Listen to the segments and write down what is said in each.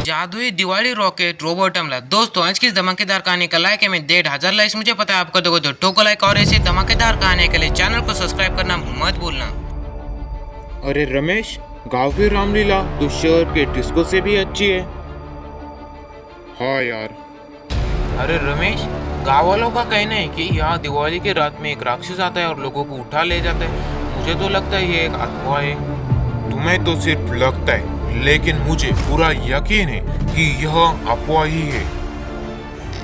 जादुई Diwali rocket robot हमला। दोस्तों आज की धमाकेदार कहानी का लाइक है मैं 1,500 लाइक्स मुझे पता है आपको दोगे तो ठोको लाइक और ऐसे धमाकेदार कहानी के लिए चैनल को सब्सक्राइब करना मत भूलना। अरे रमेश, गांव की रामलीला तो शहर के डिस्को से भी अच्छी है। हाँ यार। अरे रमेश, गाँव वालों का कहना है कि यहाँ दिवाली की रात में एक राक्षस आता है और लोगों को उठा ले जाता है। मुझे तो लगता है ये एक अफवाह है। तुम्हें तो सिर्फ लगता है, लेकिन मुझे पूरा यकीन है कि यह अफवाह ही है।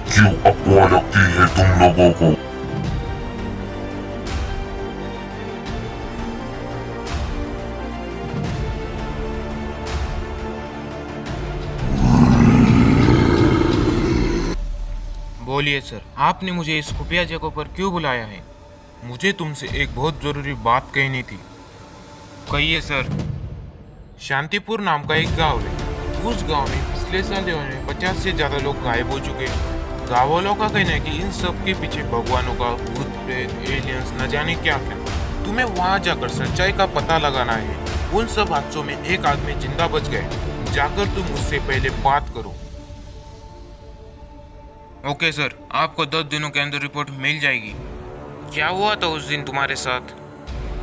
क्यों अफवाह लगती है तुम लोगों को? बोलिए सर, आपने मुझे इस खुफिया जगह पर क्यों बुलाया है? मुझे तुमसे एक बहुत जरूरी बात कहनी थी। कहिए सर। शांतिपुर नाम का एक गांव है। उस गांव में पिछले साल में 50 से ज्यादा लोग गायब हो चुके हैं। गाँव वालों का कहना है कि इन सब के पीछे भगवानों का भूत प्रेत, एलियंस, न जाने क्या क्या। तुम्हें वहां जाकर सच्चाई का पता लगाना है। उन सब हादसों में एक आदमी जिंदा बच गए। जाकर तुम उससे पहले बात करो। ओके सर, आपको 10 दिनों के अंदर रिपोर्ट मिल जाएगी। क्या हुआ था उस दिन तुम्हारे साथ?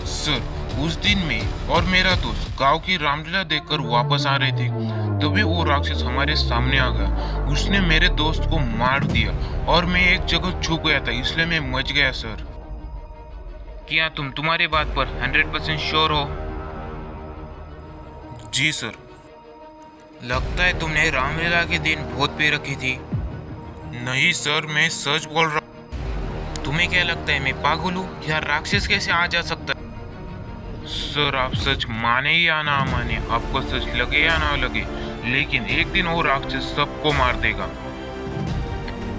सर, उस दिन में और मेरा दोस्त गांव की रामलीला देखकर वापस आ रहे थे, तभी वो राक्षस हमारे सामने आ गया। उसने मेरे दोस्त को मार दिया और मैं एक जगह छुप गया था, इसलिए मैं मच गया सर। क्या तुम तुम्हारी बात पर 100% श्योर हो? जी सर। लगता है तुमने रामलीला के दिन बहुत पी रखी थी। नहीं सर, मैं सच बोल रहा। तुम्हें क्या लगता है मैं पागल हूँ या राक्षस कैसे आ जा सकता है? सर, आप सच माने या ना माने, आपको सच लगे या ना लगे, लेकिन एक दिन वो राक्षस सबको मार देगा।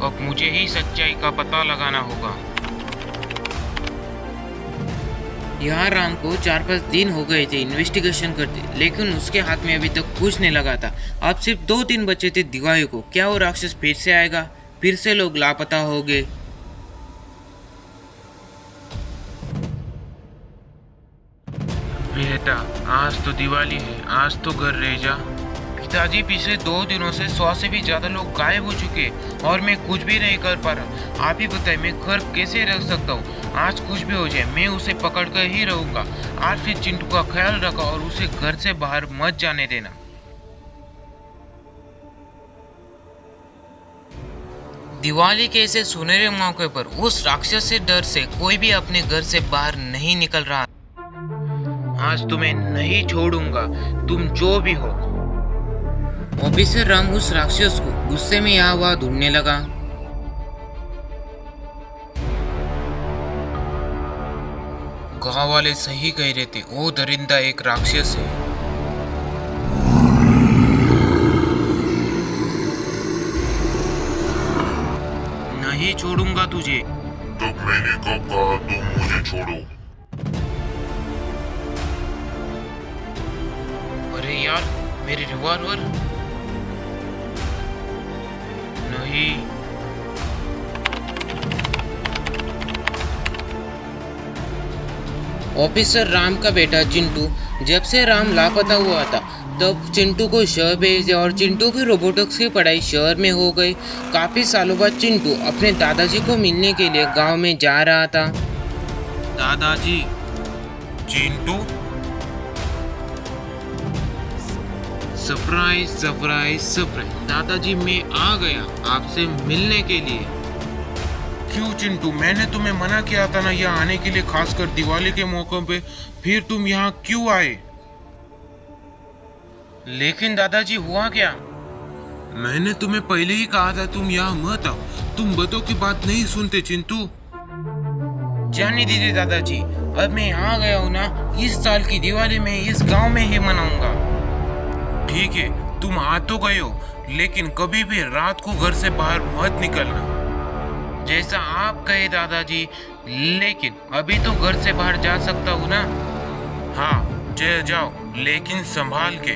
अब मुझे ही सच्चाई का पता लगाना होगा। यहाँ राम को 4-5 दिन हो गए थे इन्वेस्टिगेशन करते, लेकिन उसके हाथ में अभी तक कुछ नहीं लगा था। अब सिर्फ 2 दिन बचे थे दिवाली को। क्या वो राक्षस फिर से आएगा? फिर से लोग लापता हो गए? बेटा, आज तो दिवाली है, आज तो घर रह जा। पिताजी, पिछले 2 दिनों से 100 से भी ज्यादा लोग गायब हो चुके और मैं कुछ भी नहीं कर पा रहा। आप ही बताइए मैं घर कैसे रख सकता हूँ? आज कुछ भी हो जाए मैं उसे पकड़ कर ही रहूंगा। आज फिर चिंटू का ख्याल रखा और उसे घर से बाहर मत जाने देना। दिवाली के ऐसे सुनहरे मौके पर उस राक्षस से डर से कोई भी अपने घर से बाहर नहीं निकल रहा। आज तुम्हें नहीं छोड़ूंगा, तुम जो भी हो। ऑफिसर राम उस राक्षस को गुस्से में यहाँ वहाँ ढूंढने लगा। गाँव वाले सही कह रहे थे, वो दरिंदा एक राक्षस है। नहीं छोड़ूंगा तुझे। तब मैंने कब कहा तुम मुझे छोड़ो? अरे यार, मेरी रिवॉल्वर नहीं। ऑफिसर राम का बेटा चिंटू, जब से राम लापता हुआ था तब चिंटू को शहर भेज दिया और चिंटू की रोबोटिक्स की पढ़ाई शहर में हो गई। काफी सालों बाद चिंटू अपने दादाजी को मिलने के लिए गांव में जा रहा था। दादाजी। Chintu, surprise surprise surprise. दादाजी, मैं आ गया आपसे मिलने के लिए। क्यों चिंटू? मैंने तुम्हें मना किया था ना यहाँ आने के लिए, खासकर दिवाली के मौके पे। फिर तुम यहाँ क्यों आए? लेकिन दादाजी, हुआ क्या? मैंने तुम्हें पहले ही कहा था तुम यहाँ मत आओ। तुम बतों की बात नहीं सुनते चिंटू। जाने दीजिए दादाजी, अब मैं यहाँ गया हूँ ना, इस साल की दिवाली में इस गांव में ही मनाऊंगा। ठीक है, तुम आ तो गए हो, लेकिन कभी भी रात को घर से बाहर मत निकलना। जैसा आप कहे दादाजी, लेकिन अभी तो घर से बाहर जा सकता हूँ ना। हाँ जाओ, लेकिन संभाल के।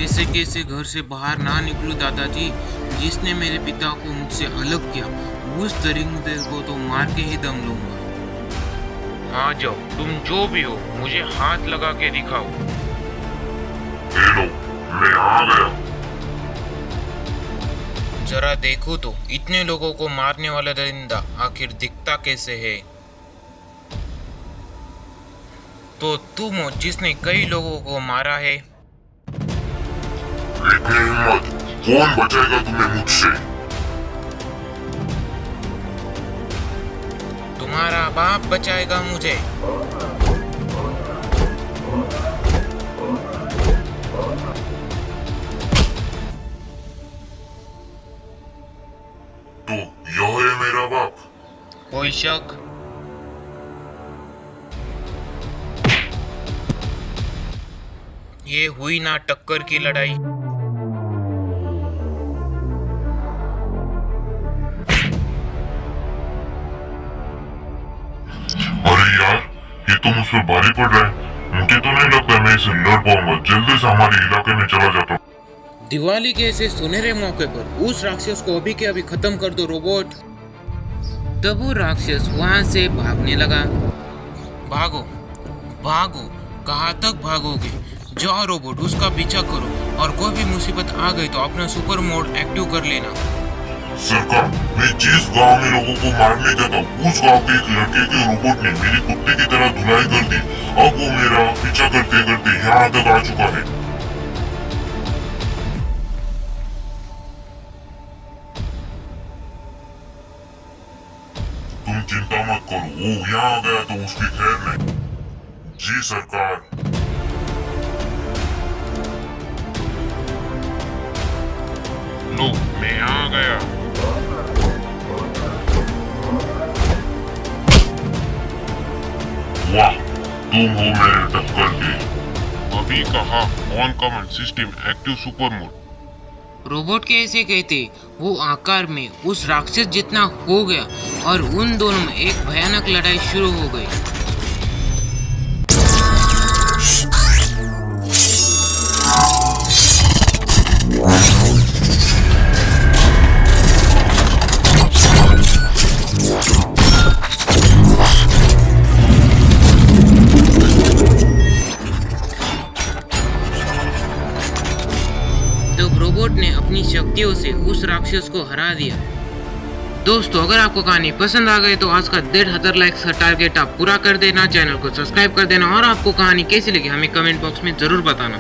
ऐसे कैसे घर से बाहर ना निकलूं दादाजी। जिसने मेरे पिता को मुझसे अलग किया उस दरिंदे को तो मार के ही दम लूंगा। आ जाओ, तुम जो भी हो मुझे हाथ लगा के दिखाओ। ये लो, मैं आ गया। जरा देखो तो इतने लोगों को मारने वाला दरिंदा आखिर दिखता कैसे है। तो तुम हो जिसने कई लोगों को मारा है। इतनी हिम्मत, कौन बचाएगा तुम्हें मुझसे? तुम्हारा बाप बचाएगा मुझे। तो यह है मेरा बाप। कोई शक? ये हुई ना टक्कर की लड़ाई। अरे यार, ये तो मुझ पर भारी पड़ रहा है। मुझे तो नहीं लगता मैं इसे लड़ पाऊंगा। जल्दी से हमारे इलाके में चला जाता हूँ। दिवाली के ऐसे सुनहरे मौके पर उस राक्षस को अभी के अभी खत्म कर दो रोबोट। तब वो राक्षस वहां से भागने लगा। भागो भागो, कहाँ तक भागोगे? जाओ रोबोट, उसका पीछा करो और कोई भी मुसीबत आ गई तो अपना सुपर मोड एक्टिव कर लेना। सरकार, मैं जिस गांव में लोगों को मारने जाता हूँ उस गांव के एक लड़के के रोबोट ने मेरी कुत्ते की तरह धुलाई कर दी। अब वो मेरा पीछा करते करते यहाँ तक आ चुका है। तुम चिंता मत करो, वो यहाँ आ गया तो उसकी खैर नहीं। जी सरकार। लो, मैं आ गया। वाह, तुम हो मेरे टक्कर के। अभी कहा on command system active super mode. Robot के ऐसे कहते वो आकार में उस राक्षस जितना हो गया और उन दोनों में एक भयानक लड़ाई शुरू हो गई। रोबोट ने अपनी शक्तियों से उस राक्षस को हरा दिया। दोस्तों, अगर आपको कहानी पसंद आ गई तो आज का 1,500 लाइक्स का टारगेट आप पूरा कर देना, चैनल को सब्सक्राइब कर देना और आपको कहानी कैसी लगी हमें कमेंट बॉक्स में जरूर बताना।